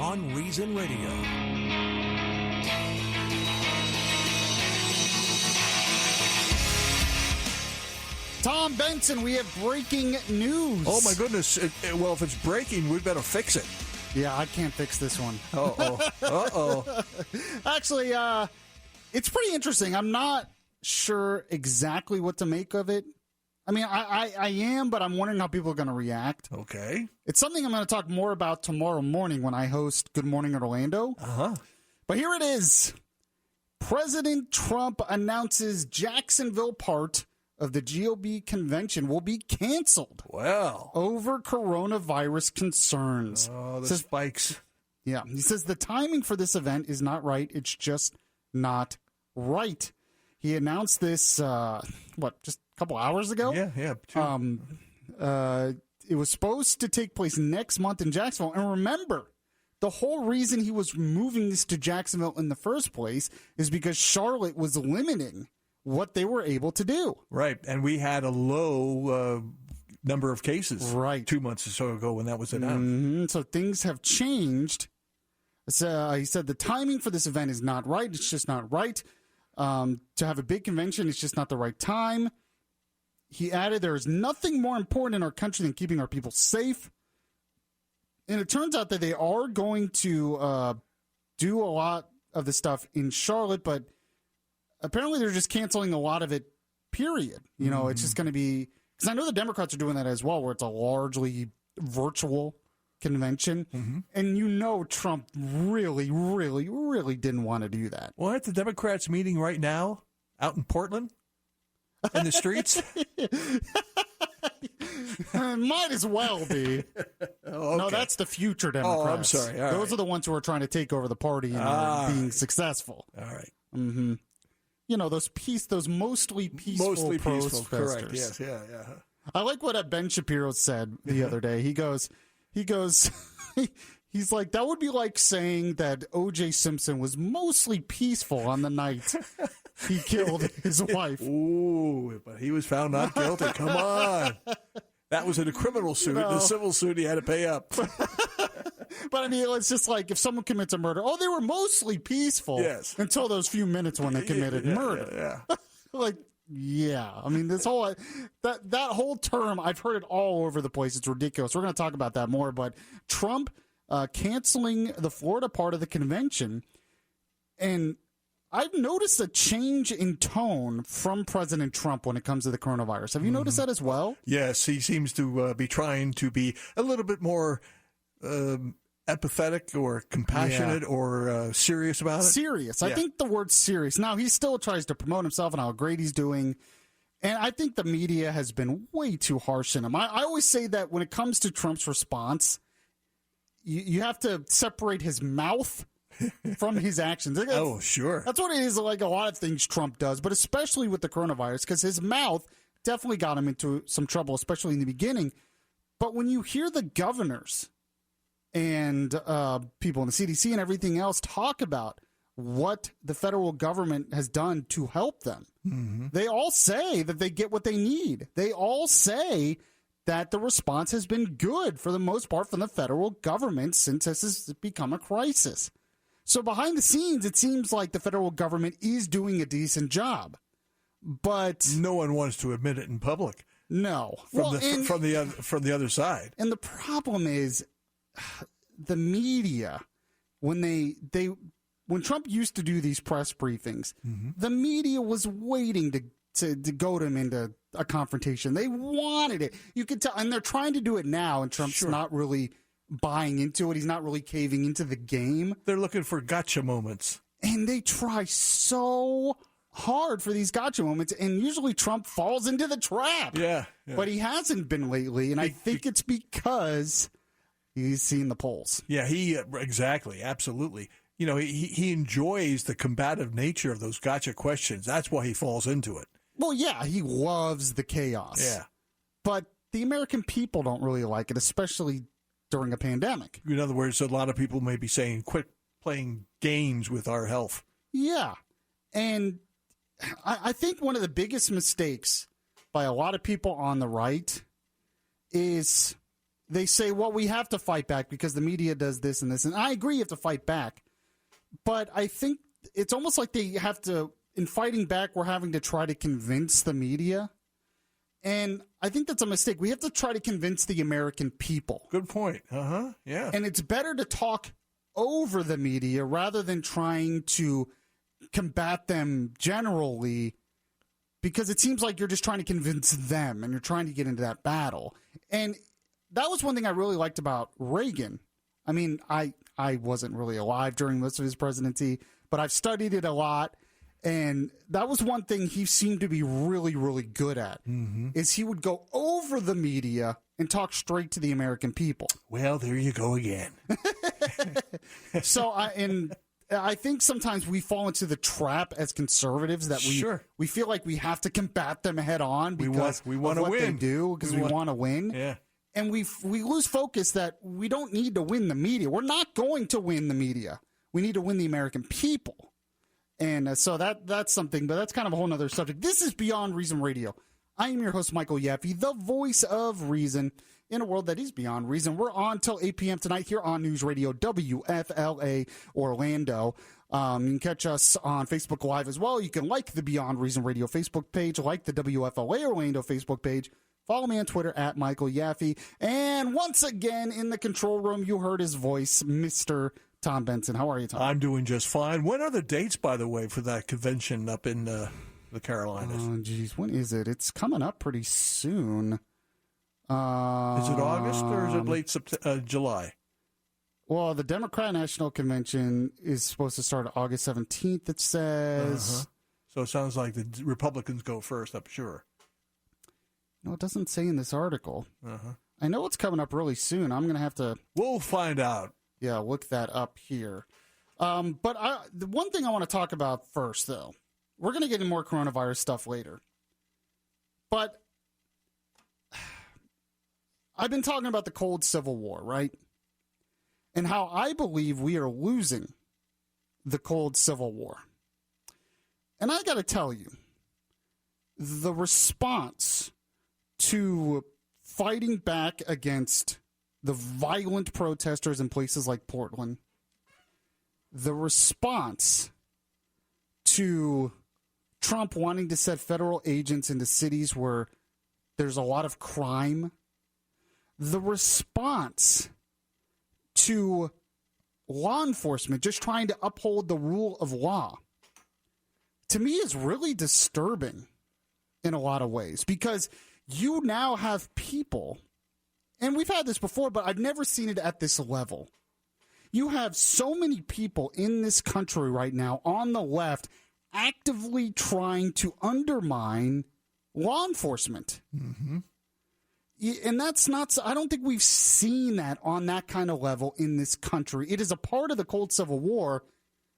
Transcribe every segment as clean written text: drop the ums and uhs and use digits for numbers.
Beyond Reason Radio. Tom Benson, we have breaking news. Oh, my goodness. Well, if it's breaking, we better fix it. Yeah, I can't fix this one. Uh-oh. Uh-oh. Actually, it's pretty interesting. I'm not sure exactly what to make of it. I mean, I am, but I'm wondering how people are going to react. Okay. It's something I'm going to talk more about tomorrow morning when I host Good Morning Orlando. Uh-huh. But here it is. President Trump announces Jacksonville part of the GOP convention will be canceled. Well. Over coronavirus concerns. Oh, the spikes. Yeah. He says the timing for this event is not right. It's just not right. He announced this, just a couple hours ago? Yeah. It was supposed to take place next month in Jacksonville. And remember, the whole reason he was moving this to Jacksonville in the first place is because Charlotte was limiting what they were able to do. Right. And we had a low number of cases 2 months or so ago when that was announced. Mm-hmm. So things have changed. So, he said the timing for this event is not right. It's just not right. To have a big convention, it's just not the right time. He added, there is nothing more important in our country than keeping our people safe. And it turns out that they are going to do a lot of the stuff in Charlotte, but apparently they're just canceling a lot of it, period. You know, It's just going to be, because I know the Democrats are doing that as well, where it's a largely virtual convention. Mm-hmm. And you know Trump really, really, really didn't want to do that. Well, aren't the Democrats meeting right now out in Portland? In the streets? Might as well be. Okay. No, that's the future Democrats. Oh, I'm sorry. All Those right. are the ones who are trying to take over the party and are being successful. All right. Mm-hmm. You know, those mostly peaceful protesters. Correct. Yes. Yeah. I like what Ben Shapiro said the other day. He goes, he's like, that would be like saying that O.J. Simpson was mostly peaceful on the night he killed his wife. Ooh, but he was found not guilty. Come on. That was in a criminal suit. The civil suit, he had to pay up. But I mean, it's just like if someone commits a murder, they were mostly peaceful until those few minutes when they committed murder. Yeah. I mean, this whole that whole term, I've heard it all over the place. It's ridiculous. We're going to talk about that more. But Trump canceling the Florida part of the convention, and I've noticed a change in tone from President Trump when it comes to the coronavirus. Have you noticed that as well? Yes, he seems to be trying to be a little bit more empathetic or compassionate or serious about it. Serious. I think the word's serious. Now, he still tries to promote himself and how great he's doing. And I think the media has been way too harsh on him. I always say that when it comes to Trump's response, you have to separate his mouth from his actions. Oh, sure. That's what it is, like a lot of things Trump does, but especially with the coronavirus, because his mouth definitely got him into some trouble, especially in the beginning. But when you hear the governors and people in the CDC and everything else talk about what the federal government has done to help them, they all say that they get what they need. They all say that the response has been good for the most part from the federal government since this has become a crisis. So behind the scenes, it seems like the federal government is doing a decent job, but no one wants to admit it in public. No, from the other side. And the problem is, the media, when Trump used to do these press briefings, the media was waiting to goad him into a confrontation. They wanted it. You could tell, and they're trying to do it now, and Trump's not really buying into it. He's not really caving into the game. They're looking for gotcha moments. And they try so hard for these gotcha moments, and usually Trump falls into the trap. Yeah. But he hasn't been lately, and I think it's because he's seen the polls. Yeah, exactly, absolutely. You know, he enjoys the combative nature of those gotcha questions. That's why he falls into it. Well, yeah, he loves the chaos. Yeah. But the American people don't really like it, especially during a pandemic. In other words, a lot of people may be saying, quit playing games with our health. Yeah. And I think one of the biggest mistakes by a lot of people on the right is they say, well, we have to fight back because the media does this and this. And I agree you have to fight back. But I think it's almost like they have to, in fighting back, we're having to try to convince the media. And I think that's a mistake. We have to try to convince the American people. Good point. Yeah. And it's better to talk over the media rather than trying to combat them generally, because it seems like you're just trying to convince them and you're trying to get into that battle. And that was one thing I really liked about Reagan. I mean, I wasn't really alive during most of his presidency, but I've studied it a lot. And that was one thing he seemed to be really, really good at, is he would go over the media and talk straight to the American people. Well, there you go again. So, I think sometimes we fall into the trap as conservatives that we feel like we have to combat them head on because we want to win. They do, because we want to win. Yeah. And we lose focus that we don't need to win the media. We're not going to win the media. We need to win the American people. And so that's something, but that's kind of a whole other subject. This is Beyond Reason Radio. I am your host, Michael Yaffee, the voice of reason in a world that is beyond reason. We're on till 8 p.m. tonight here on News Radio WFLA Orlando. You can catch us on Facebook Live as well. You can like the Beyond Reason Radio Facebook page, like the WFLA Orlando Facebook page. Follow me on Twitter at Michael Yaffee. And once again, in the control room, you heard his voice, Mr. Tom Benson. How are you, Tom? I'm doing just fine. When are the dates, by the way, for that convention up in the Carolinas? Oh, geez. When is it? It's coming up pretty soon. Is it August or is it late July? Well, the Democrat National Convention is supposed to start August 17th, it says. So it sounds like the Republicans go first, I'm sure. No, it doesn't say in this article. I know it's coming up really soon. I'm going to have to... We'll find out. Yeah, look that up here. But the one thing I want to talk about first, though, we're going to get into more coronavirus stuff later. But I've been talking about the cold Civil War, right? And how I believe we are losing the cold Civil War. And I got to tell you, the response to fighting back against the violent protesters in places like Portland, the response to Trump wanting to set federal agents into cities where there's a lot of crime, the response to law enforcement just trying to uphold the rule of law, to me is really disturbing in a lot of ways, because you now have people, and we've had this before, but I've never seen it at this level. You have so many people in this country right now on the left actively trying to undermine law enforcement. And that's not, I don't think we've seen that on that kind of level in this country. It is a part of the cold Civil War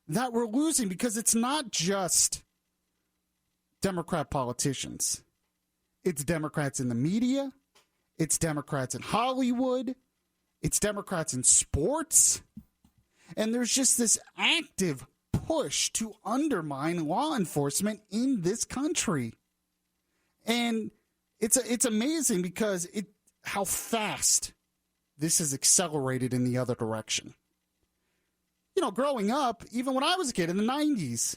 that we're losing, because it's not just Democrat politicians. It's Democrats in the media. It's Democrats in Hollywood. It's Democrats in sports. And there's just this active push to undermine law enforcement in this country. And it's amazing because how fast this has accelerated in the other direction. You know, growing up, even when I was a kid in the 90s,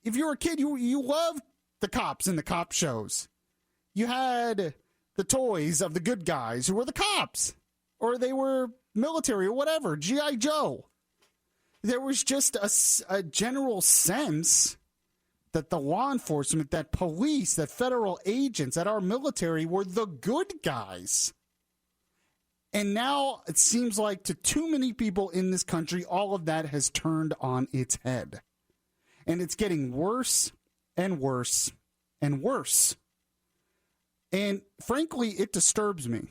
if you were a kid, you loved the cops and the cop shows. You had the toys of the good guys who were the cops, or they were military or whatever, G.I. Joe. There was just a general sense that the law enforcement, that police, that federal agents, that our military were the good guys. And now it seems like to too many people in this country, all of that has turned on its head. And it's getting worse and worse and worse. And frankly, it disturbs me.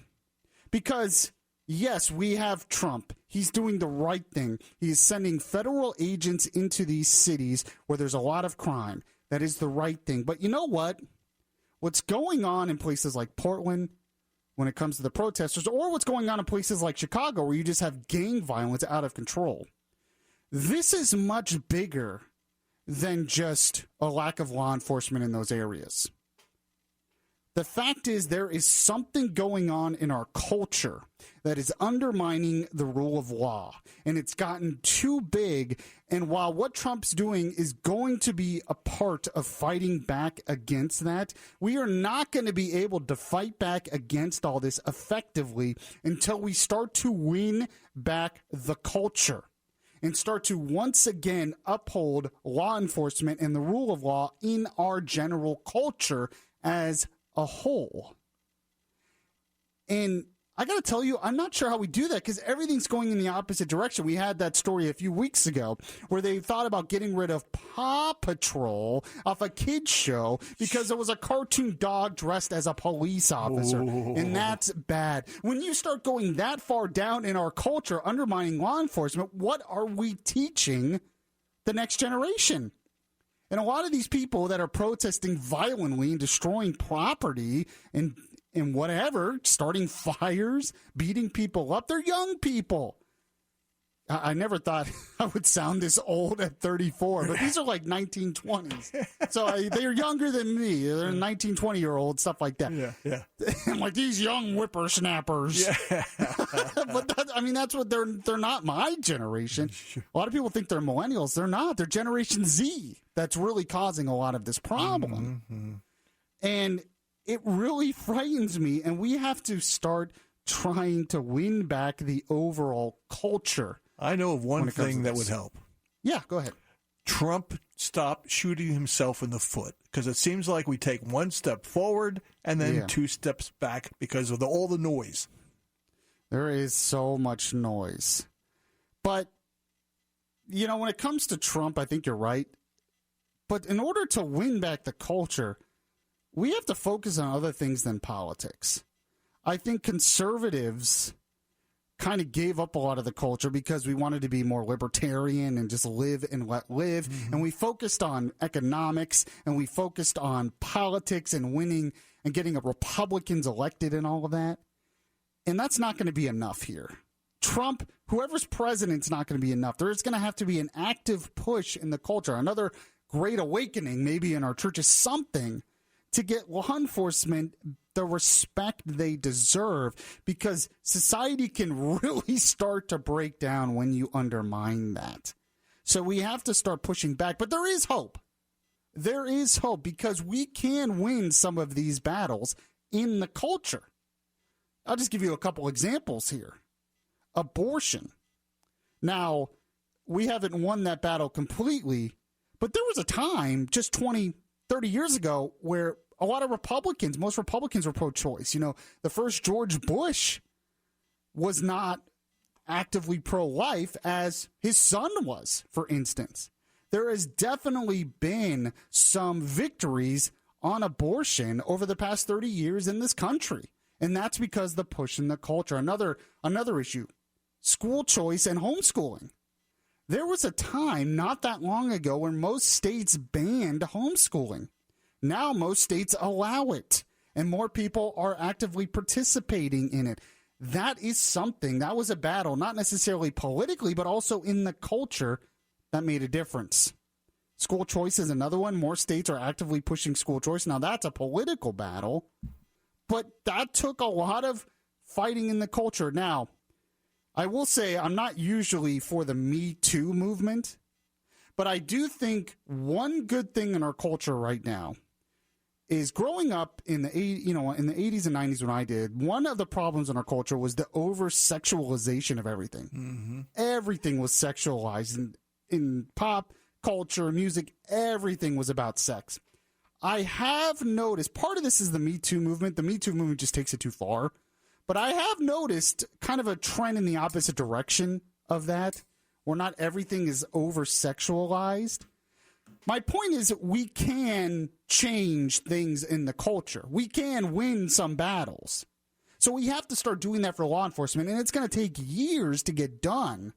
Because, yes, we have Trump. He's doing the right thing. He is sending federal agents into these cities where there's a lot of crime. That is the right thing. But you know what? What's going on in places like Portland when it comes to the protesters, or what's going on in places like Chicago where you just have gang violence out of control, this is much bigger than just a lack of law enforcement in those areas. The fact is there is something going on in our culture that is undermining the rule of law, and it's gotten too big. And while what Trump's doing is going to be a part of fighting back against that, we are not going to be able to fight back against all this effectively until we start to win back the culture and start to once again uphold law enforcement and the rule of law in our general culture as a whole. And I got to tell you, I'm not sure how we do that because everything's going in the opposite direction. We had that story a few weeks ago where they thought about getting rid of Paw Patrol off a kids show because it was a cartoon dog dressed as a police officer. Ooh. And that's bad. When you start going that far down in our culture, undermining law enforcement, what are we teaching the next generation? And a lot of these people that are protesting violently and destroying property and whatever, starting fires, beating people up, they're young people. I never thought I would sound this old at 34, but these are like 1920s. So they're younger than me. They're 19, 20-year-olds, stuff like that. Yeah. I'm like, these young whippersnappers. Yeah. But that's what they're not my generation. A lot of people think they're millennials. They're not. They're Generation Z. That's really causing a lot of this problem. Mm-hmm. And it really frightens me, and we have to start trying to win back the overall culture. I know of one thing that would help. Yeah, go ahead. Trump stop shooting himself in the foot, because it seems like we take one step forward and then 2 steps back because of all the noise. There is so much noise. But, when it comes to Trump, I think you're right. But in order to win back the culture, we have to focus on other things than politics. I think conservatives kind of gave up a lot of the culture because we wanted to be more libertarian and just live and let live. Mm-hmm. And we focused on economics and we focused on politics and winning and getting Republicans elected and all of that. And that's not going to be enough here. Trump, whoever's president's not going to be enough. There's going to have to be an active push in the culture, another great awakening maybe in our churches, something to get law enforcement the respect they deserve, because society can really start to break down when you undermine that. So we have to start pushing back. But there is hope. There is hope because we can win some of these battles in the culture. I'll just give you a couple examples here. Abortion. Now, we haven't won that battle completely, but there was a time just 20, 30 years ago where a lot of most Republicans were pro-choice. The first George Bush was not actively pro-life as his son was, for instance. There has definitely been some victories on abortion over the past 30 years in this country. And that's because the push in the culture. Another issue, school choice and homeschooling. There was a time not that long ago when most states banned homeschooling. Now most states allow it, and more people are actively participating in it. That is something. That was a battle, not necessarily politically, but also in the culture that made a difference. School choice is another one. More states are actively pushing school choice. Now, that's a political battle, but that took a lot of fighting in the culture. Now, I will say I'm not usually for the Me Too movement, but I do think one good thing in our culture right now is growing up in the 80s and 90s when I did, one of the problems in our culture was the over-sexualization of everything. Mm-hmm. Everything was sexualized. In pop culture, music, everything was about sex. I have noticed, part of this is the Me Too movement. The Me Too movement just takes it too far. But I have noticed kind of a trend in the opposite direction of that, where not everything is over-sexualized. My point is we can change things in the culture. We can win some battles. So we have to start doing that for law enforcement, and it's going to take years to get done,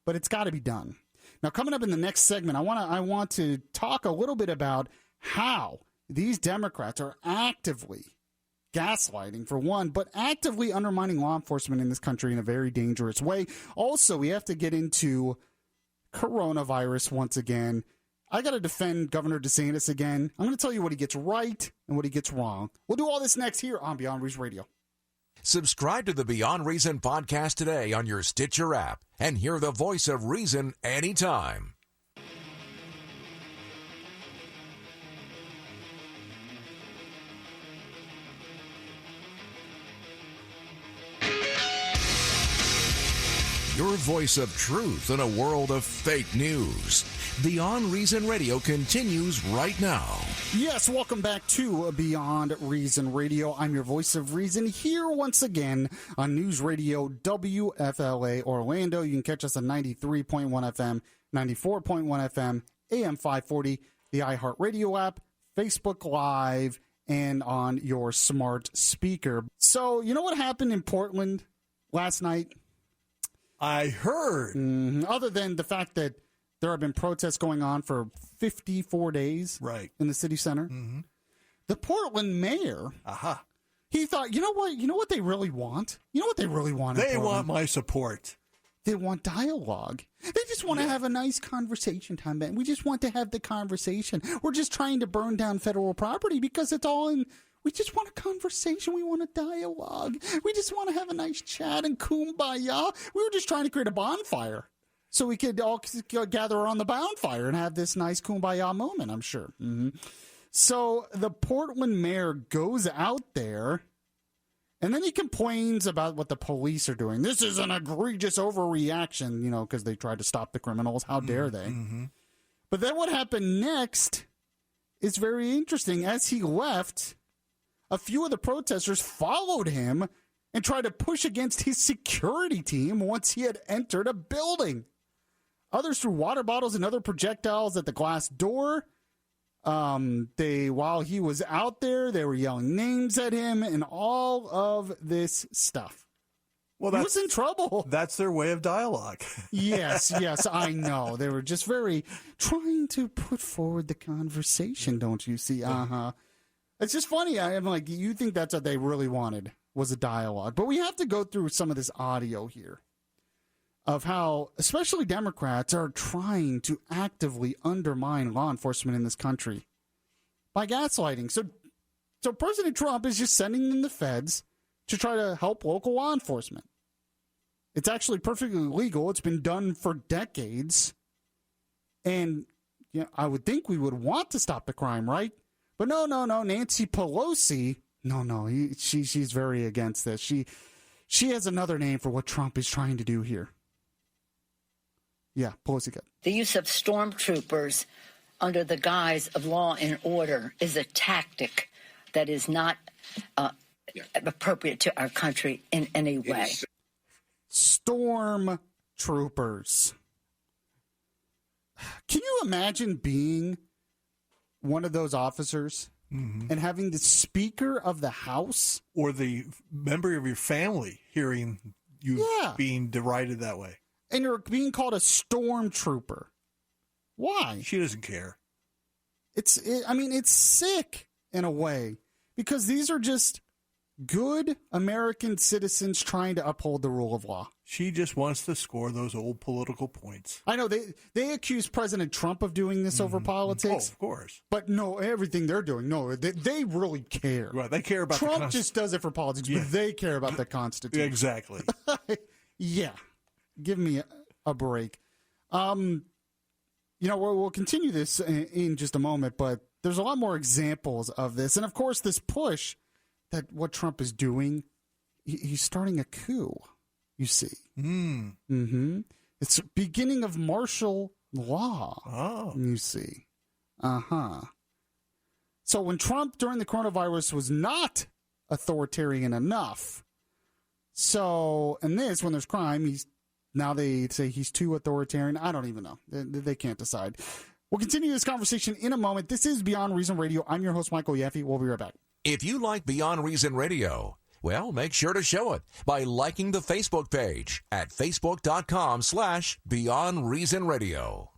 but it's got to be done. Now, coming up in the next segment, I want to talk a little bit about how these Democrats are actively gaslighting, for one, but actively undermining law enforcement in this country in a very dangerous way. Also, we have to get into coronavirus once again. I got to defend Governor DeSantis again. I'm going to tell you what he gets right and what he gets wrong. We'll do all this next here on Beyond Reason Radio. Subscribe to the Beyond Reason podcast today on your Stitcher app and hear the voice of reason anytime. Your voice of truth in a world of fake news. Beyond Reason Radio continues right now. Yes, welcome back to Beyond Reason Radio. I'm your voice of reason here once again on News Radio WFLA Orlando. You can catch us on 93.1 FM, 94.1 FM, AM 540, the iHeartRadio app, Facebook Live, and on your smart speaker. So, you know what happened in Portland last night? I heard. Other than the fact that there have been protests going on for 54 days in the city center. The Portland mayor, he thought, you know what they really want? You know what they really want? They want my support. They want dialogue. They just want to have a nice conversation, Tom Ben. We just want to have the conversation. We're just trying to burn down federal property because it's all in... We just want a conversation. We want a dialogue. We just want to have a nice chat and kumbaya. We were just trying to create a bonfire so we could all gather around the bonfire and have this nice kumbaya moment, I'm sure. So the Portland mayor goes out there, and then he complains about what the police are doing. This is an egregious overreaction, because they tried to stop the criminals. How dare they? But then what happened next is very interesting. As he left... a few of the protesters followed him and tried to push against his security team once he had entered a building. Others threw water bottles and other projectiles at the glass door. While he was out there, they were yelling names at him and all of this stuff. Well, he was in trouble. That's their way of dialogue. Yes, I know. They were just very trying to put forward the conversation, don't you see? It's just funny. I'm like, you think that's what they really wanted was a dialogue. But we have to go through some of this audio here of how, especially Democrats, are trying to actively undermine law enforcement in this country by gaslighting. So President Trump is just sending in the feds to try to help local law enforcement. It's actually perfectly legal. It's been done for decades. And I would think we would want to stop the crime, right? But no. Nancy Pelosi, she's very against this. She has another name for what Trump is trying to do here. Yeah, Pelosi got. The use of stormtroopers under the guise of law and order is a tactic that is not appropriate to our country in any way. Stormtroopers. Can you imagine being one of those officers and having the Speaker of the House or the member of your family hearing you being derided that way? And you're being called a stormtrooper. Why? She doesn't care. It's sick in a way because these are just good American citizens trying to uphold the rule of law. She just wants to score those old political points. I know they accuse President Trump of doing this over politics. Oh, of course. But no, everything they're doing, they really care. Right, they care about Trump just does it for politics, but they care about the Constitution. Exactly. Yeah. Give me a break. We'll continue this in just a moment, but there's a lot more examples of this. And, of course, this push that what Trump is doing, he's starting a coup, you see. It's beginning of martial law, you see. So when Trump, during the coronavirus, was not authoritarian enough, when there's crime, now they say he's too authoritarian. I don't even know. They can't decide. We'll continue this conversation in a moment. This is Beyond Reason Radio. I'm your host, Michael Yaffee. We'll be right back. If you like Beyond Reason Radio, well, make sure to show it by liking the Facebook page at facebook.com/Beyond Reason Radio.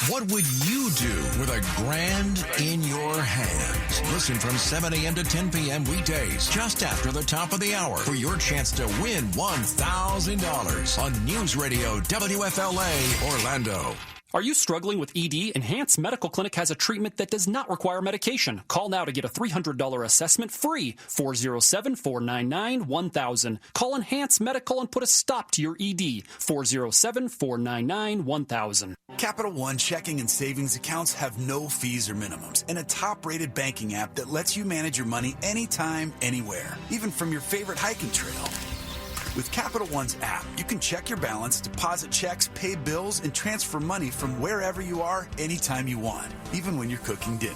What would you do with a grand in your hand? Listen from 7 a.m. to 10 p.m. weekdays, just after the top of the hour, for your chance to win $1,000 on News Radio WFLA Orlando. Are you struggling with ED? Enhanced Medical Clinic has a treatment that does not require medication. Call now to get a $300 assessment free. 407-499-1000. Call Enhanced Medical and put a stop to your ED. 407-499-1000. Capital One checking and savings accounts have no fees or minimums and a top-rated banking app that lets you manage your money anytime, anywhere, even from your favorite hiking trail. With Capital One's app, you can check your balance, deposit checks, pay bills, and transfer money from wherever you are, anytime you want, even when you're cooking dinner.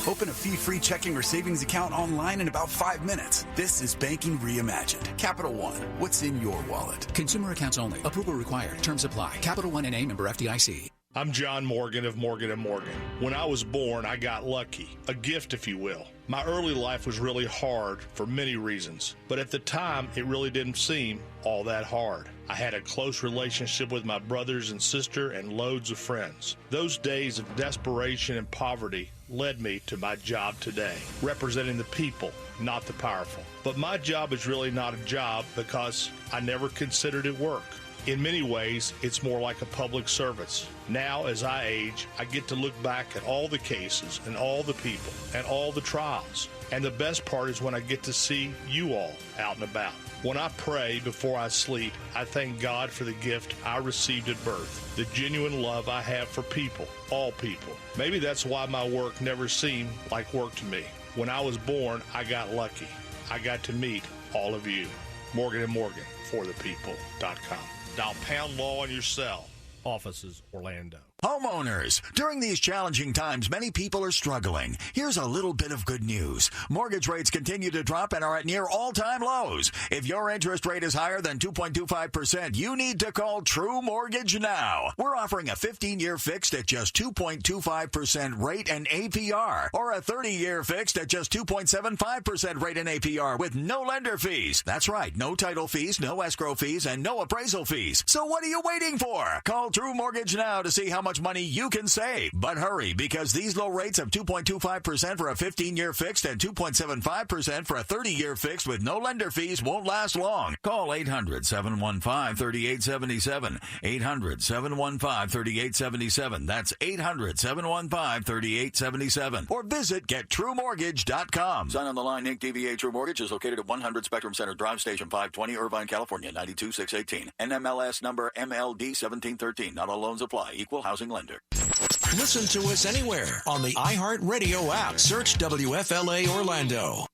Open a fee-free checking or savings account online in about 5 minutes. This is banking reimagined. Capital One, what's in your wallet? Consumer accounts only. Approval required. Terms apply. Capital One N.A. member FDIC. I'm John Morgan of Morgan & Morgan. When I was born, I got lucky, a gift if you will. My early life was really hard for many reasons, but at the time, it really didn't seem all that hard. I had a close relationship with my brothers and sister and loads of friends. Those days of desperation and poverty led me to my job today, representing the people, not the powerful. But my job is really not a job because I never considered it work. In many ways, it's more like a public service. Now, as I age, I get to look back at all the cases and all the people and all the trials. And the best part is when I get to see you all out and about. When I pray before I sleep, I thank God for the gift I received at birth, the genuine love I have for people, all people. Maybe that's why my work never seemed like work to me. When I was born, I got lucky. I got to meet all of you. Morgan & Morgan, forthepeople.com. Dial pound law on your cell. Offices, Orlando. Homeowners, during these challenging times, many people are struggling. Here's a little bit of good news. Mortgage rates continue to drop and are at near all-time lows. If your interest rate is higher than 2.25%, you need to call True Mortgage now. We're offering a 15-year fixed at just 2.25% rate and APR, or a 30-year fixed at just 2.75% rate and APR with no lender fees. That's right, no title fees, no escrow fees, and no appraisal fees. So what are you waiting for? Call True Mortgage now to see how much money you can save. But hurry, because these low rates of 2.25% for a 15-year fixed and 2.75% for a 30-year fixed with no lender fees won't last long. Call 800-715-3877. 800-715-3877. That's 800-715-3877. Or visit GetTrueMortgage.com. Sign on the line, Inc. DBA True Mortgage is located at 100 Spectrum Center Drive, Station 520, Irvine, California, 92618. NMLS number MLD 1713. Not all loans apply. Equal housing lender. Listen to us anywhere on the iHeartRadio app. Search WFLA Orlando.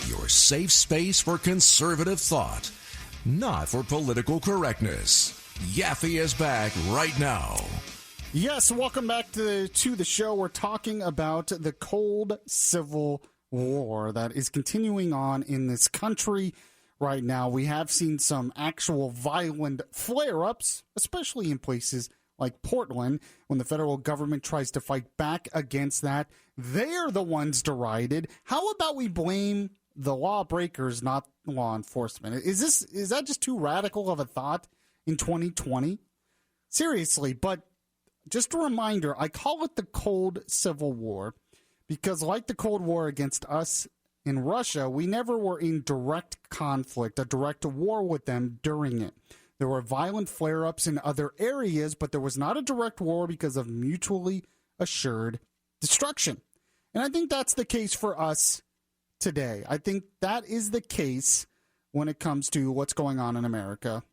Your safe space for conservative thought, not for political correctness. Yaffee is back right now. Yes, welcome back to the show. We're talking about the cold civil war that is continuing on in this country right now. We have seen some actual violent flare-ups, especially in places like Portland, when the federal government tries to fight back against that. They're the ones derided. How about we blame the lawbreakers, not law enforcement? Is that just too radical of a thought in 2020? Seriously, but just a reminder, I call it the cold civil war because, like the Cold War against us in Russia, we never were in direct conflict, a direct war with them during it. There were violent flare-ups in other areas, but there was not a direct war because of mutually assured destruction. And I think that's the case for us today. I think that is the case when it comes to what's going on in America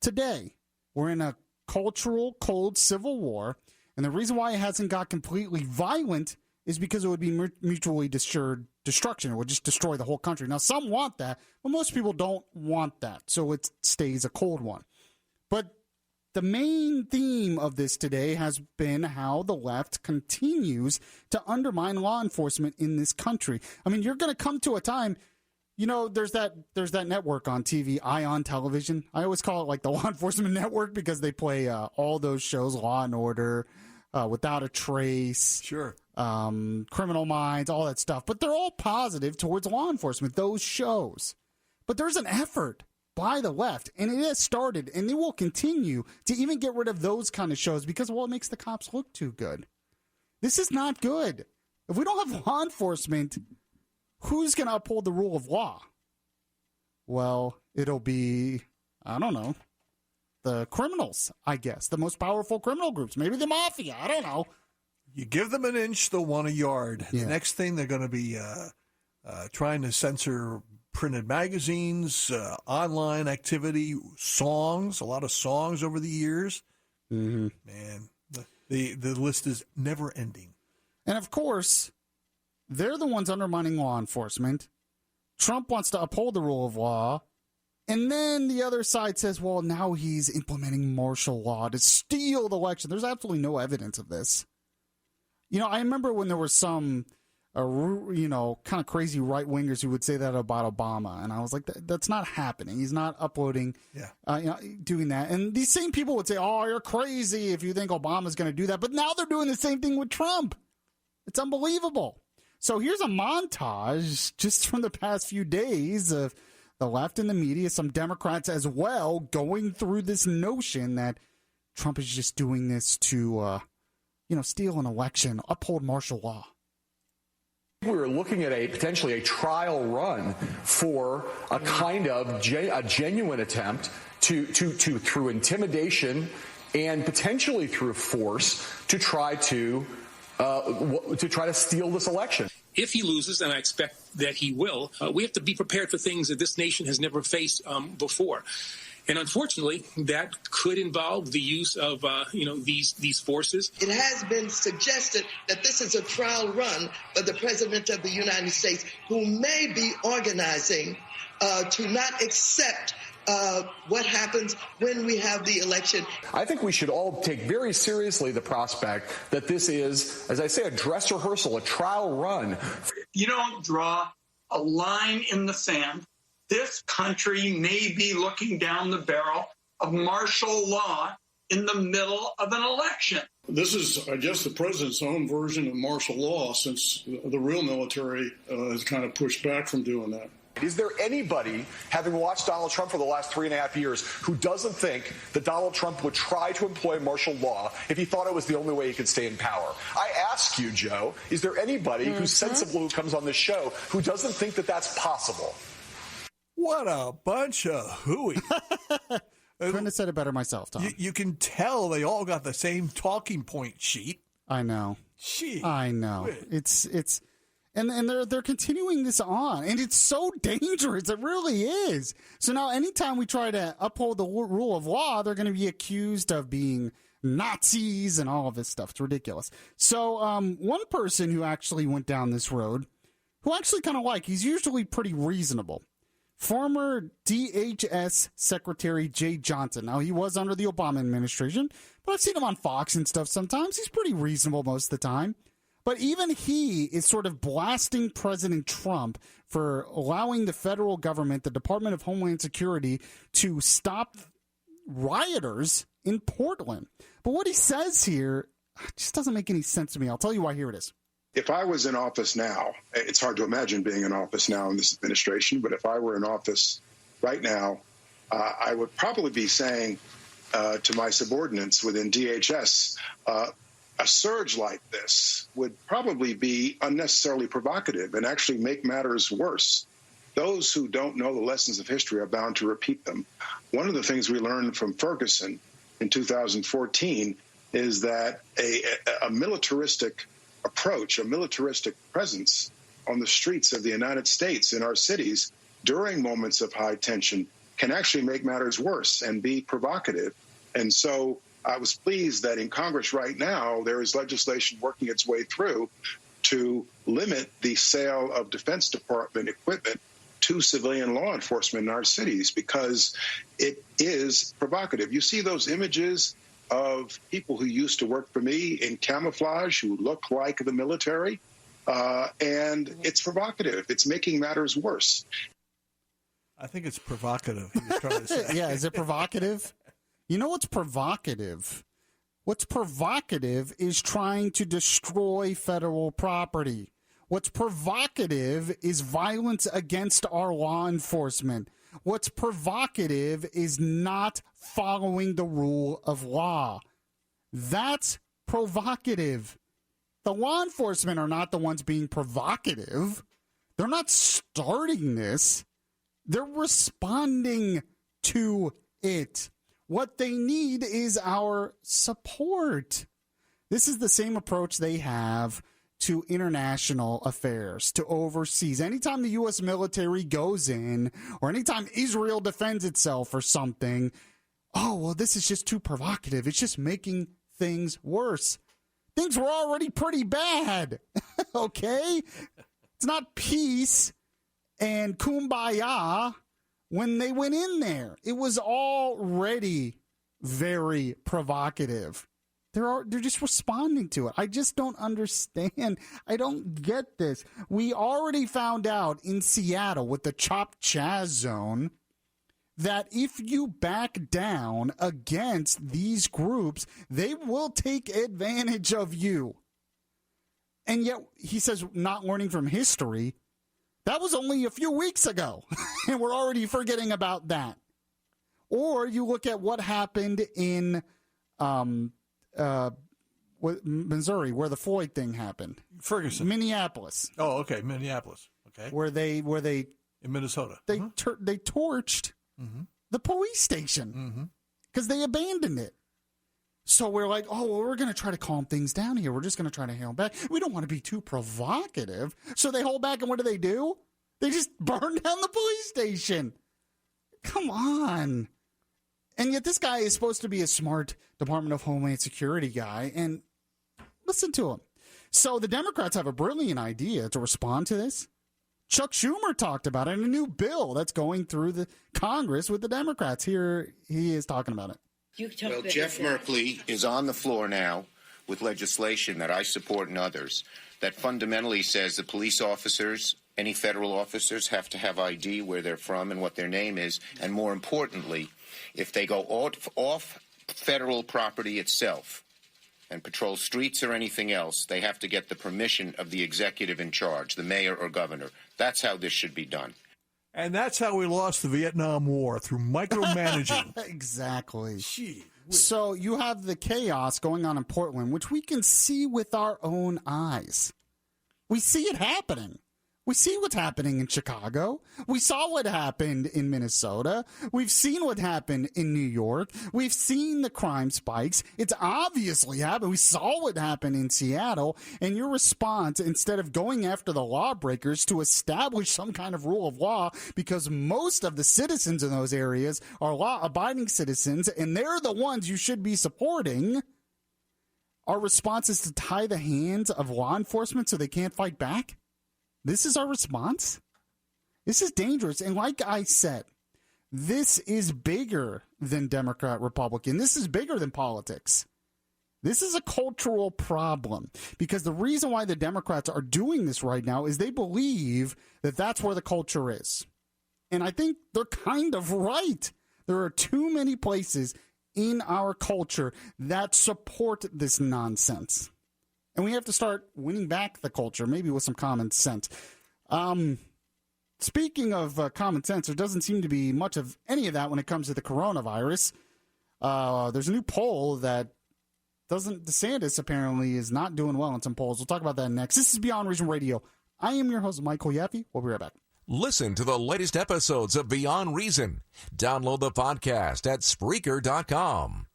today. We're in a cultural cold civil war, and the reason why it hasn't got completely violent is because it would be mutually assured destruction. It would just destroy the whole country. Now, some want that, but most people don't want that, so it stays a cold one. But the main theme of this today has been how the left continues to undermine law enforcement in this country. I mean, you're going to come to a time, you know, there's that network on TV, Ion Television. I always call it like the law enforcement network because they play all those shows, Law and Order, Without a Trace, Sure, Criminal Minds, all that stuff. But they're all positive towards law enforcement, those shows. But there's an effort by the left, and it has started, and it will continue to even get rid of those kind of shows because, well, it makes the cops look too good. This is not good. If we don't have law enforcement who's going to uphold the rule of law? Well, it'll be, I don't know, the criminals, I guess, the most powerful criminal groups, maybe the mafia. I don't know. You give them an inch, they'll want a yard. Yeah. The next thing, they're going to be trying to censor printed magazines, online activity, songs, a lot of songs over the years. Mm-hmm. Man, the list is never ending. And of course, they're the ones undermining law enforcement. Trump wants to uphold the rule of law. And then the other side says, well, now he's implementing martial law to steal the election. There's absolutely no evidence of this. You know, I remember when there were some, kind of crazy right-wingers who would say that about Obama. And I was like, that's not happening. He's not uploading, doing that. And these same people would say, oh, you're crazy if you think Obama's going to do that. But now they're doing the same thing with Trump. It's unbelievable. So here's a montage just from the past few days of the left and the media, some Democrats as well, going through this notion that Trump is just doing this to, steal an election, uphold martial law. We were looking at potentially a trial run for a kind of a genuine attempt to through intimidation and potentially through force to try to steal this election. If he loses, and I expect that he will, we have to be prepared for things that this nation has never faced before. And unfortunately, that could involve the use of, these forces. It has been suggested that this is a trial run for the President of the United States, who may be organizing to not accept what happens when we have the election. I think we should all take very seriously the prospect that this is, as I say, a dress rehearsal, a trial run. You don't draw a line in the sand. This country may be looking down the barrel of martial law in the middle of an election. This is, I guess, the president's own version of martial law, since the real military has kind of pushed back from doing that. Is there anybody, having watched Donald Trump for the last 3.5 years, who doesn't think that Donald Trump would try to employ martial law if he thought it was the only way he could stay in power? I ask you, Joe, is there anybody who's sensible who comes on this show who doesn't think that that's possible? What a bunch of hooey. Couldn't have said it better myself, Tom. You can tell they all got the same talking point sheet. I know. Gee, I know. It's and they're continuing this on, and it's so dangerous. It really is. So now anytime we try to uphold the rule of law, they're going to be accused of being Nazis and all of this stuff. It's ridiculous. So one person who actually went down this road, who I actually kind of like, he's usually pretty reasonable. Former DHS Secretary Jay Johnson. Now, he was under the Obama administration, but I've seen him on Fox and stuff sometimes. He's pretty reasonable most of the time. But even he is sort of blasting President Trump for allowing the federal government, the Department of Homeland Security, to stop rioters in Portland. But what he says here just doesn't make any sense to me. I'll tell you why. Here it is. If I was in office now, it's hard to imagine being in office now in this administration, but if I were in office right now, I would probably be saying to my subordinates within DHS, a surge like this would probably be unnecessarily provocative and actually make matters worse. Those who don't know the lessons of history are bound to repeat them. One of the things we learned from Ferguson in 2014 is that a militaristic approach, a militaristic presence on the streets of the United States in our cities during moments of high tension can actually make matters worse and be provocative. And so I was pleased that in Congress right now, there is legislation working its way through to limit the sale of Defense Department equipment to civilian law enforcement in our cities because it is provocative. You see those images of people who used to work for me in camouflage who look like the military, and it's provocative. It's making matters worse. I think it's provocative. He was trying to say. Yeah, is it provocative? You know what's provocative? What's provocative is trying to destroy federal property. What's provocative is violence against our law enforcement. What's provocative is not following the rule of law. That's provocative. The law enforcement are not the ones being provocative. They're not starting this. They're responding to it. What they need is our support. This is the same approach they have to international affairs, to overseas. Anytime the U.S. military goes in, or anytime Israel defends itself or something, oh, well, this is just too provocative. It's just making things worse. Things were already pretty bad, okay? It's not peace and kumbaya when they went in there. It was already very provocative. They're just responding to it. I just don't understand. I don't get this. We already found out in Seattle with the Chop Chaz zone that if you back down against these groups, they will take advantage of you. And yet, he says, not learning from history. That was only a few weeks ago, and we're already forgetting about that. Or you look at what happened in Missouri, where the Floyd thing happened. Ferguson. Minneapolis. Oh, okay, Minneapolis. Okay. Where they in Minnesota. They torched the police station because they abandoned it. So we're like, oh, well, we're going to try to calm things down here. We're just going to try to hold back. We don't want to be too provocative. So they hold back, and what do? They just burn down the police station. Come on. And yet this guy is supposed to be a smart Department of Homeland Security guy, and listen to him. So the Democrats have a brilliant idea to respond to this. Chuck Schumer talked about it in a new bill that's going through the Congress with the Democrats. Here he is talking about it. Well, Jeff Merkley is on the floor now with legislation that I support and others that fundamentally says the police officers, any federal officers, have to have ID, where they're from and what their name is. And more importantly, if they go off federal property itself and patrol streets or anything else, they have to get the permission of the executive in charge, the mayor or governor. That's how this should be done. And that's how we lost the Vietnam War, through micromanaging. Exactly. So you have the chaos going on in Portland, which we can see with our own eyes. We see it happening. We see what's happening in Chicago. We saw what happened in Minnesota. We've seen what happened in New York. We've seen the crime spikes. It's obviously happened. We saw what happened in Seattle. And your response, instead of going after the lawbreakers to establish some kind of rule of law, because most of the citizens in those areas are law-abiding citizens, and they're the ones you should be supporting, our response is to tie the hands of law enforcement so they can't fight back? This is our response? This is dangerous. And like I said, this is bigger than Democrat, Republican. This is bigger than politics. This is a cultural problem, because the reason why the Democrats are doing this right now is they believe that that's where the culture is. And I think they're kind of right. There are too many places in our culture that support this nonsense. And we have to start winning back the culture, maybe with some common sense. Speaking of common sense, there doesn't seem to be much of any of that when it comes to the coronavirus. There's a new poll that DeSantis apparently is not doing well in some polls. We'll talk about that next. This is Beyond Reason Radio. I am your host, Michael Yaffee. We'll be right back. Listen to the latest episodes of Beyond Reason. Download the podcast at Spreaker.com.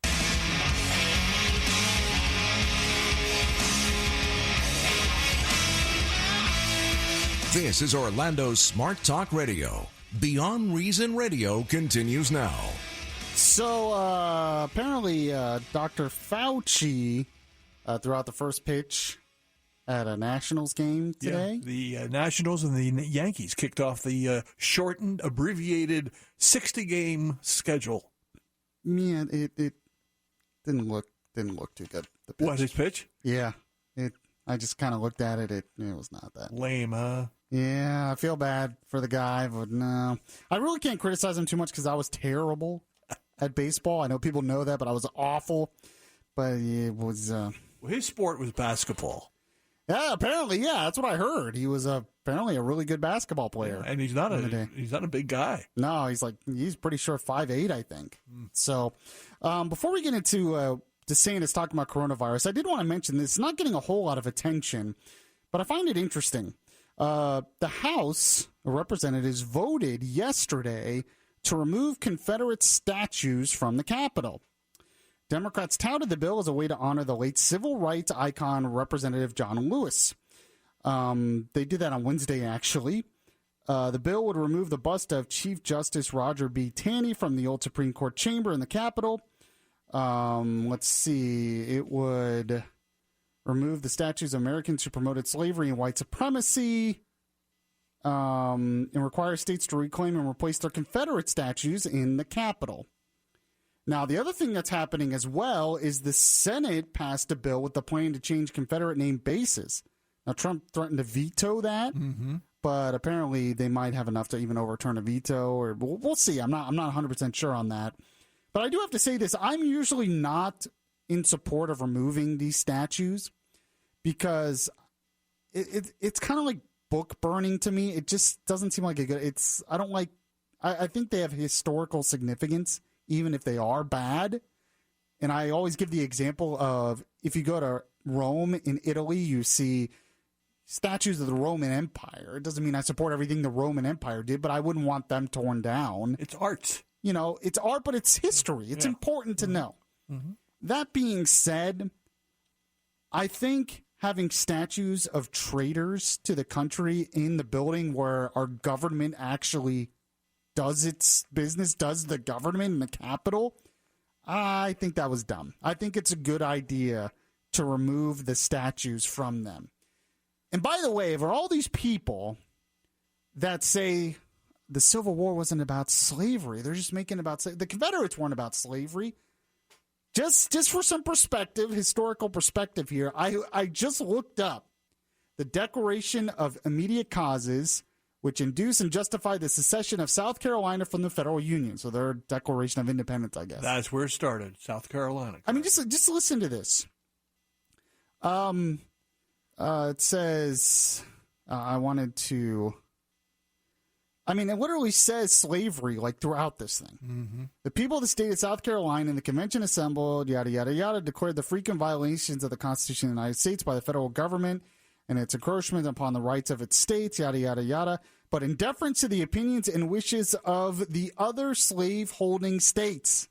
This is Orlando's Smart Talk Radio. Beyond Reason Radio continues now. So, apparently, Dr. Fauci, throughout the first pitch at a Nationals game today. Yeah, the Nationals and the Yankees kicked off the shortened, abbreviated 60-game schedule. Yeah, it didn't look too good. The pitch. What, his pitch? Yeah. I just kind of looked at it. It was not that lame, huh? Yeah, I feel bad for the guy, but no. I really can't criticize him too much because I was terrible at baseball. I know people know that, but I was awful. But it was... well, his sport was basketball. Yeah, apparently, yeah. That's what I heard. He was apparently a really good basketball player. Yeah, and he's not a big guy. No, he's pretty sure 5'8", I think. So before we get into DeSantis talking about coronavirus, I did want to mention this. It's not getting a whole lot of attention, but I find it interesting. The House of Representatives voted yesterday to remove Confederate statues from the Capitol. Democrats touted the bill as a way to honor the late civil rights icon, Representative John Lewis. They did that on Wednesday, actually. The bill would remove the bust of Chief Justice Roger B. Taney from the old Supreme Court chamber in the Capitol. Let's see. It would remove the statues of Americans who promoted slavery and white supremacy, and require states to reclaim and replace their Confederate statues in the Capitol. Now, the other thing that's happening as well is the Senate passed a bill with the plan to change Confederate name bases. Now, Trump threatened to veto that, but apparently they might have enough to even overturn a veto, or we'll see. I'm not 100% sure on that. But I do have to say this. I'm usually not in support of removing these statues because it's kind of like book burning to me. It just doesn't seem like a good. I think they have historical significance, even if they are bad. And I always give the example of if you go to Rome in Italy, you see statues of the Roman Empire. It doesn't mean I support everything the Roman Empire did, but I wouldn't want them torn down. It's art. You know, it's art, but it's history. It's important to know. That being said, I think having statues of traitors to the country in the building where our government actually does its business, does the government in the Capitol, I think that was dumb. I think it's a good idea to remove the statues from them. And by the way, for all these people that say the Civil War wasn't about slavery, they're just making it about the Confederates weren't about slavery. Just for some perspective, historical perspective here, I just looked up the Declaration of Immediate Causes, which induce and justify the secession of South Carolina from the federal union. So their Declaration of Independence, I guess. That's where it started, South Carolina. I mean, just listen to this. It says, it literally says slavery, like, throughout this thing. The people of the state of South Carolina and the convention assembled, yada, yada, yada, declared the frequent violations of the Constitution of the United States by the federal government and its encroachment upon the rights of its states, yada, yada, yada, but in deference to the opinions and wishes of the other slave-holding states.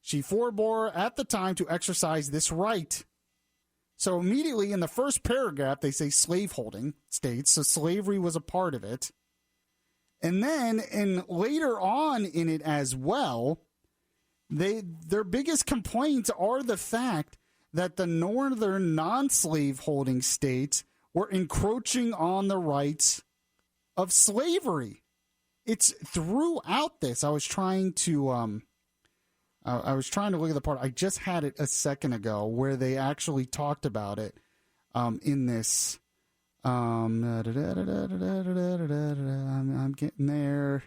She forbore at the time to exercise this right. So immediately in the first paragraph, they say slave-holding states, so slavery was a part of it. And then, later on in it as well, their biggest complaints are the fact that the northern non-slave-holding states were encroaching on the rights of slavery. It's throughout this. I was trying to look at the part. I just had it a second ago where they actually talked about it in this. I'm getting there.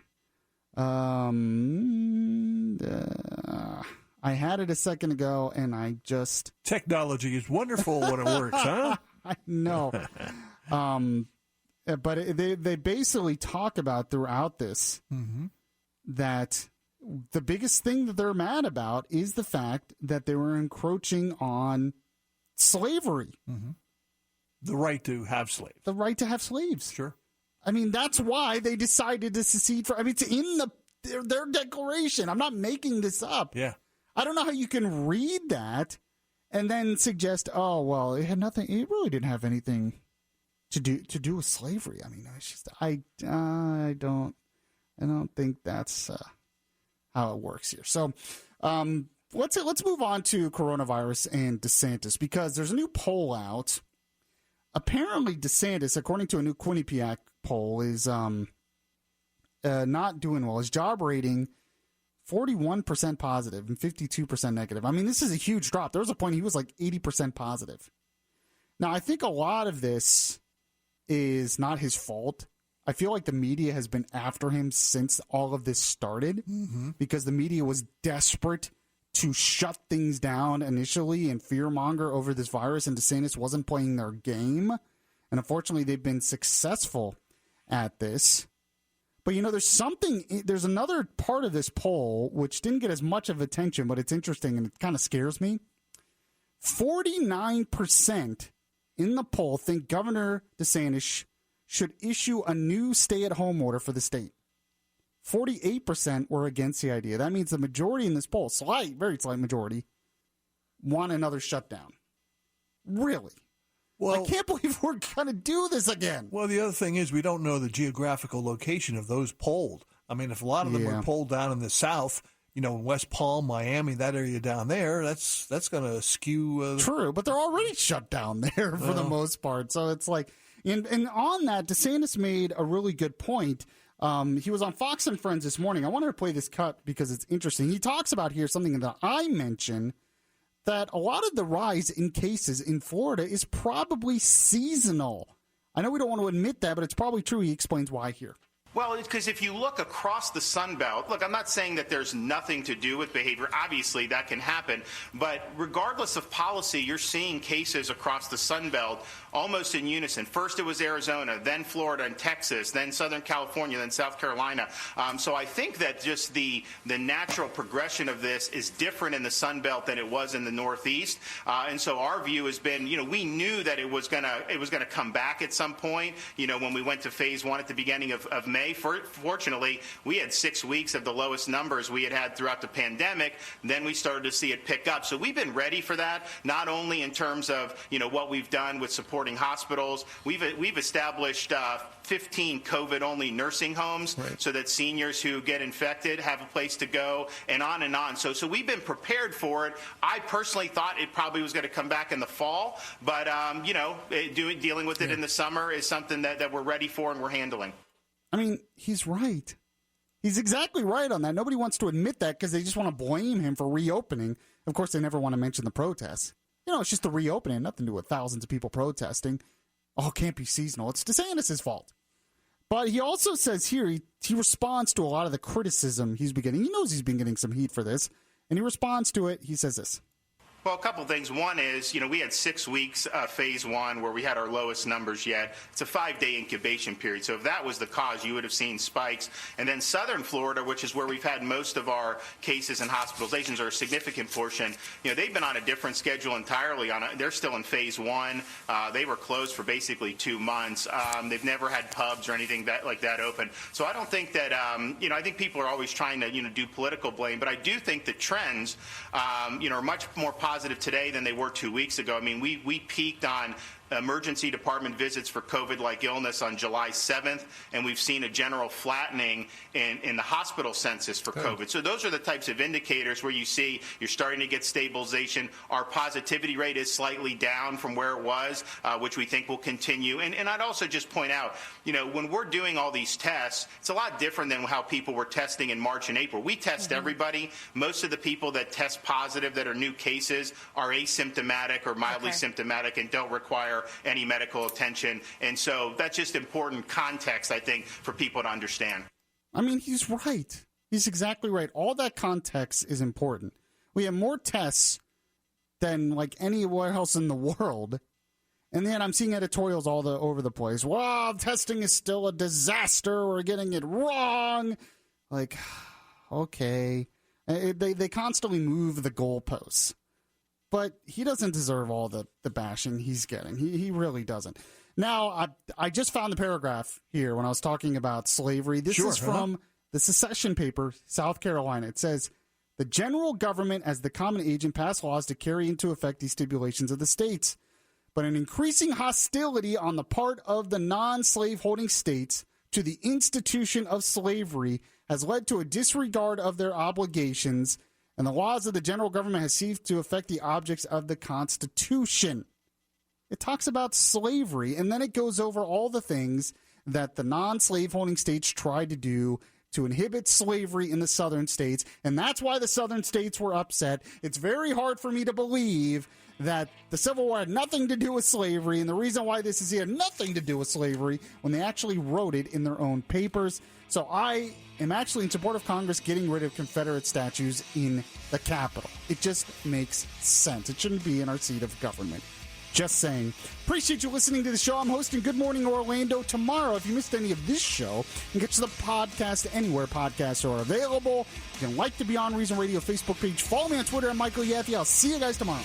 I had it a second ago, and I just... Technology is wonderful when it works, huh? I know. But they basically talk about throughout this that the biggest thing that they're mad about is the fact that they were encroaching on slavery. The right to have slaves. The right to have slaves. Sure. I mean, that's why they decided to secede from... I mean, it's in their declaration. I'm not making this up. Yeah. I don't know how you can read that and then suggest, oh, well, it had nothing... It really didn't have anything to do with slavery. I mean, it's just... I don't think that's how it works here. So, let's move on to coronavirus and DeSantis, because there's a new poll out. Apparently, DeSantis, according to a new Quinnipiac poll, is not doing well. His job rating, 41% positive and 52% negative. I mean, this is a huge drop. There was a point he was like 80% positive. Now, I think a lot of this is not his fault. I feel like the media has been after him since all of this started because the media was desperate to shut things down initially and fearmonger over this virus, and DeSantis wasn't playing their game. And unfortunately, they've been successful at this. But, you know, there's another part of this poll which didn't get as much of attention, but it's interesting and it kind of scares me. 49% in the poll think Governor DeSantis should issue a new stay-at-home order for the state. 48% were against the idea. That means the majority in this poll, very slight majority, want another shutdown. Really? Well, I can't believe we're going to do this again. Well, the other thing is we don't know the geographical location of those polled. I mean, if a lot of them are polled down in the South, West Palm, Miami, that area down there, that's going to skew. True, but they're already shut down there for the most part. So it's like, and on that, DeSantis made a really good point. He was on Fox and Friends this morning. I wanted to play this cut because it's interesting. He talks about here something that I mentioned, that a lot of the rise in cases in Florida is probably seasonal. I know we don't want to admit that, but it's probably true. He explains why here. Well, because if you look across the Sun Belt, look, I'm not saying that there's nothing to do with behavior. Obviously, that can happen. But regardless of policy, you're seeing cases across the Sun Belt almost in unison. First, it was Arizona, then Florida and Texas, then Southern California, then South Carolina. So I think that just the natural progression of this is different in the Sun Belt than it was in the Northeast. And so our view has been, we knew that it was gonna come back at some point. When we went to phase 1 at the beginning of May. Fortunately, we had 6 weeks of the lowest numbers we had throughout the pandemic. Then we started to see it pick up. So we've been ready for that, not only in terms of what we've done with supporting hospitals. We've established 15 COVID-only nursing homes so that seniors who get infected have a place to go, and on and on. So we've been prepared for it. I personally thought it probably was going to come back in the fall, but dealing with it in the summer is something that we're ready for and we're handling. I mean, he's right. He's exactly right on that. Nobody wants to admit that because they just want to blame him for reopening. Of course, they never want to mention the protests. It's just the reopening, nothing to do with thousands of people protesting. Oh, it can't be seasonal. It's DeSantis' fault. But he also says here, he responds to a lot of the criticism he's been getting. He knows he's been getting some heat for this, and he responds to it. He says this. Well, a couple of things. One is, we had 6 weeks, phase 1, where we had our lowest numbers yet. It's a 5-day incubation period. So if that was the cause, you would have seen spikes. And then Southern Florida, which is where we've had most of our cases and hospitalizations, or a significant portion, they've been on a different schedule entirely. They're still in phase 1. They were closed for basically 2 months. They've never had pubs or anything like that open. So I don't think that, I think people are always trying to, do political blame. But I do think the trends, are much more positive today than they were 2 weeks ago. I mean, we peaked on emergency department visits for COVID-like illness on July 7th, and we've seen a general flattening in the hospital census for COVID. So those are the types of indicators where you see you're starting to get stabilization. Our positivity rate is slightly down from where it was, which we think will continue. And I'd also just point out, when we're doing all these tests, it's a lot different than how people were testing in March and April. We test everybody. Most of the people that test positive that are new cases are asymptomatic or mildly symptomatic and don't require any medical attention. And so that's just important context, I think, for people to understand. I mean, he's right. He's exactly right. All that context is important. We have more tests than like anywhere else in the world. And then I'm seeing editorials all over the place. Well, testing is still a disaster. We're getting it wrong. Like, okay. They constantly move the goalposts. But he doesn't deserve all the bashing he's getting. He really doesn't. Now, I just found the paragraph here when I was talking about slavery. This is from the secession paper, South Carolina. It says, the general government as the common agent passed laws to carry into effect these stipulations of the states. But an increasing hostility on the part of the non-slave holding states to the institution of slavery has led to a disregard of their obligations, and the laws of the general government have ceased to affect the objects of the Constitution. It talks about slavery, and then it goes over all the things that the non-slave holding states tried to do to inhibit slavery in the southern states, and that's why the southern states were upset. It's very hard for me to believe that the Civil War had nothing to do with slavery, and the reason why this is here nothing to do with slavery when they actually wrote it in their own papers. So I am actually in support of Congress getting rid of Confederate statues in the Capitol. It just makes sense. It shouldn't be in our seat of government. Just saying. Appreciate you listening to the show. I'm hosting Good Morning Orlando tomorrow. If you missed any of this show, you can get to the podcast anywhere podcasts are available. You can like the Beyond Reason Radio Facebook page. Follow me on Twitter at Michael Yaffee. I'll see you guys tomorrow.